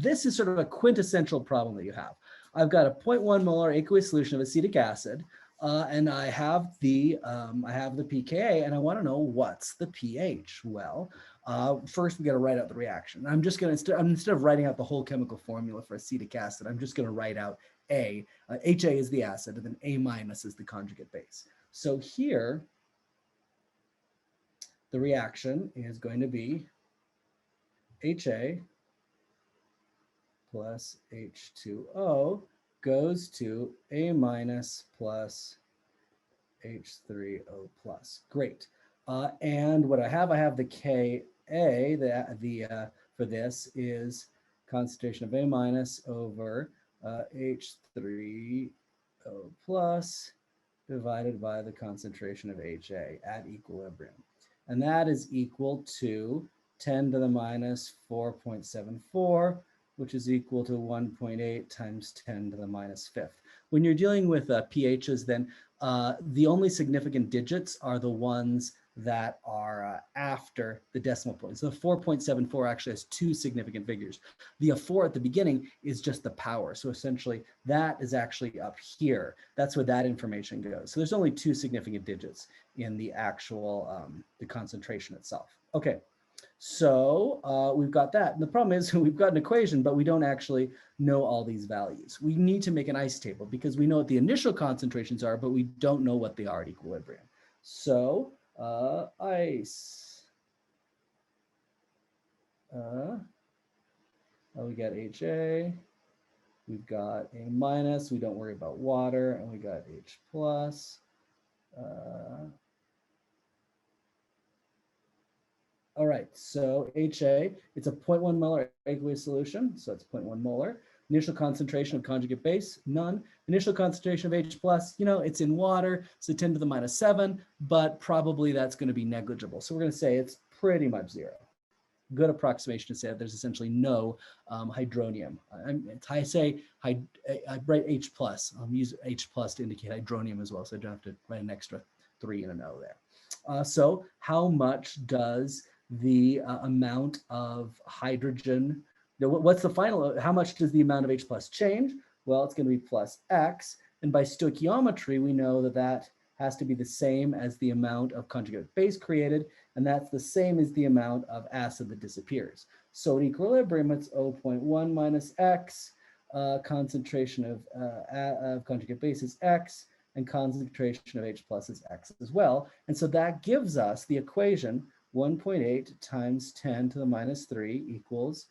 this is sort of a quintessential problem that you have. I've got a 0.1 molar aqueous solution of acetic acid, and I have the pKa, and I want to know what's the pH. Well, first we got to write out the reaction. I'm just going to instead of writing out the whole chemical formula for acetic acid, I'm just going to write out A. HA is the acid, and then A minus is the conjugate base. So here, the reaction is going to be HA plus H2O goes to A minus plus H3O plus. Great. And what I have the Ka, for this is concentration of A minus over H3O plus divided by the concentration of HA at equilibrium. And that is equal to 10 to the minus 4.74, which is equal to 1.8 times 10 to the minus fifth. When you're dealing with pHs, then the only significant digits are the ones that are after the decimal point. So the 4.74 actually has two significant figures. The 4 at the beginning is just the power. So essentially that is actually up here. That's where that information goes. So there's only two significant digits in the actual, the concentration itself. Okay. So we've got that. And the problem is we've got an equation, but we don't actually know all these values. We need to make an ice table because we know what the initial concentrations are, but we don't know what they are at equilibrium. So ice. We got HA. We've got A minus. We don't worry about water. And we got H plus. All right, so HA, it's a 0.1 molar aqueous solution, so it's 0.1 molar. Initial concentration of conjugate base, none. Initial concentration of H plus, you know, it's in water, so 10 to the minus 7, but probably that's going to be negligible. So we're going to say it's pretty much 0. Good approximation to say that there's essentially no hydronium. I write H plus. I'll use H plus to indicate hydronium as well, so I don't have to write an extra 3 and an O there. So how much does the amount of hydrogen, what's the final, how much does the amount of H plus change? Well, it's going to be plus X. And by stoichiometry, we know that that has to be the same as the amount of conjugate base created. And that's the same as the amount of acid that disappears. So at equilibrium, it's 0.1 minus X. Concentration of conjugate base is X. And concentration of H plus is X as well. And so that gives us the equation 1.8 times 10 to the minus 3 equals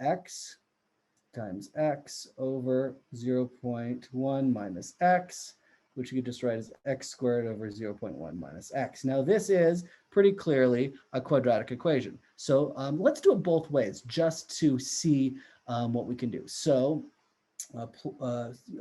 X times X over 0.1 minus X, which you could just write as X squared over 0.1 minus X. Now this is pretty clearly a quadratic equation. So let's do it both ways just to see what we can do. So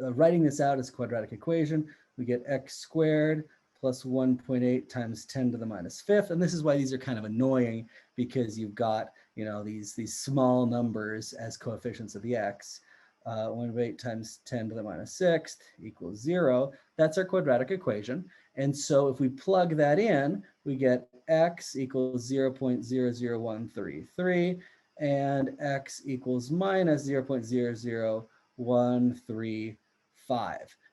writing this out as a quadratic equation, we get X squared plus 1.8 times 10 to the minus fifth. And this is why these are kind of annoying, because you've got, you know, these small numbers as coefficients of the X. 1.8 times 10 to the minus sixth equals 0. That's our quadratic equation. And so if we plug that in, we get X equals 0.00133 and X equals minus 0.00135.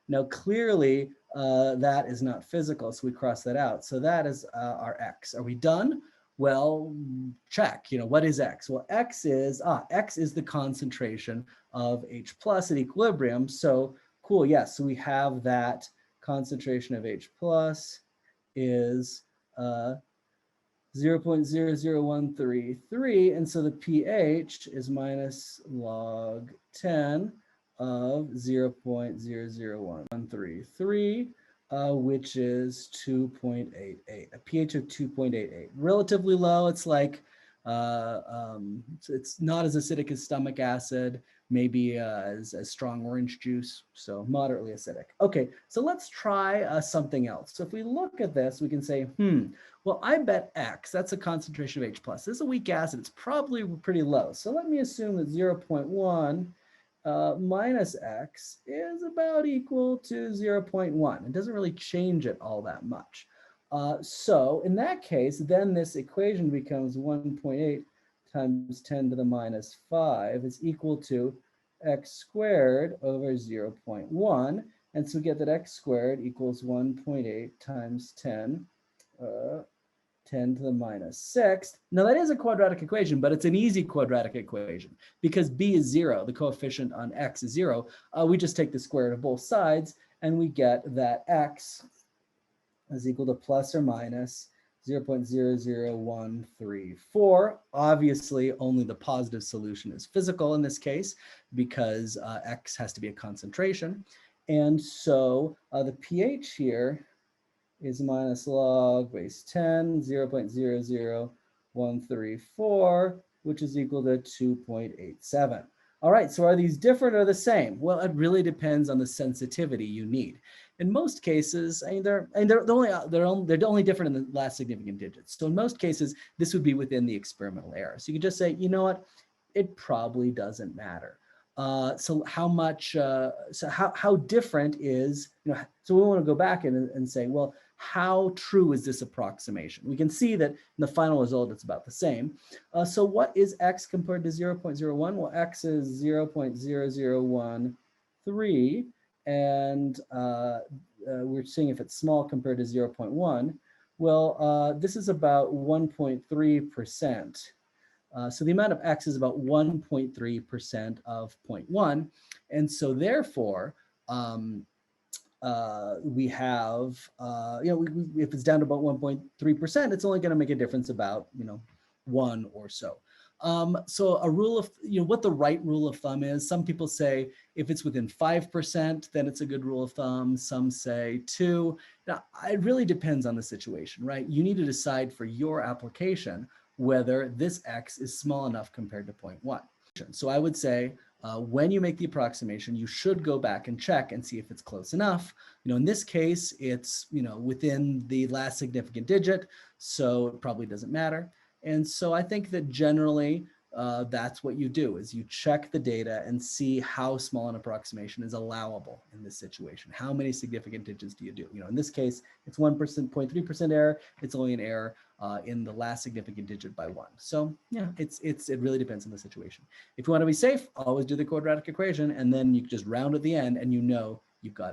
Now, clearly, that is not physical, so we cross that out. So that is our X. Are we done? Well, check. You know, what is X? Well, X is the concentration of H plus at equilibrium. So cool, yes. So we have that concentration of H plus is 0.00133, and so the pH is minus log 10 of 0.00133, which is 2.88, a pH of 2.88. Relatively low. It's like, it's not as acidic as stomach acid, maybe as strong orange juice, so moderately acidic. Okay, so let's try something else. So if we look at this, we can say, well, I bet X, that's a concentration of H plus. This is a weak acid, it's probably pretty low. So let me assume that 0.1 minus X is about equal to 0.1. It doesn't really change it all that much. So in that case, then this equation becomes 1.8 times 10 to the minus 5 is equal to x squared over 0.1. And so we get that x squared equals 1.8 times 10 to the minus 6. Now that is a quadratic equation, but it's an easy quadratic equation because b is 0, the coefficient on x is 0. We just take the square root of both sides and we get that x is equal to plus or minus 0.00134. Obviously, only the positive solution is physical in this case because x has to be a concentration. And so the pH here is minus log base 10, 0.00134, which is equal to 2.87. All right, so are these different or the same? Well, it really depends on the sensitivity you need. In most cases, they're only different in the last significant digits. So in most cases, this would be within the experimental error. So you could just say, you know what, it probably doesn't matter. So how different is, so we want to go back and say, well, how true is this approximation? We can see that in the final result, it's about the same. So what is x compared to 0.01? Well, x is 0.0013, and we're seeing if it's small compared to 0.1. Well, this is about 1.3%. So the amount of x is about 1.3% of 0.1. And so therefore, we have, if it's down to about 1.3%, it's only going to make a difference about, 1 or so. So a rule of, what the right rule of thumb is, some people say if it's within 5%, then it's a good rule of thumb. Some say 2. Now, it really depends on the situation, right? You need to decide for your application whether this x is small enough compared to 0.1. So I would say when you make the approximation, you should go back and check and see if it's close enough. In this case, it's within the last significant digit, so it probably doesn't matter. And so I think that generally that's what you do, is you check the data and see how small an approximation is allowable in this situation. How many significant digits do you do? In this case, it's 1%, 0.3% error. It's only an error in the last significant digit by 1. So yeah, it really depends on the situation. If you want to be safe, always do the quadratic equation, and then you just round at the end, and you've got it.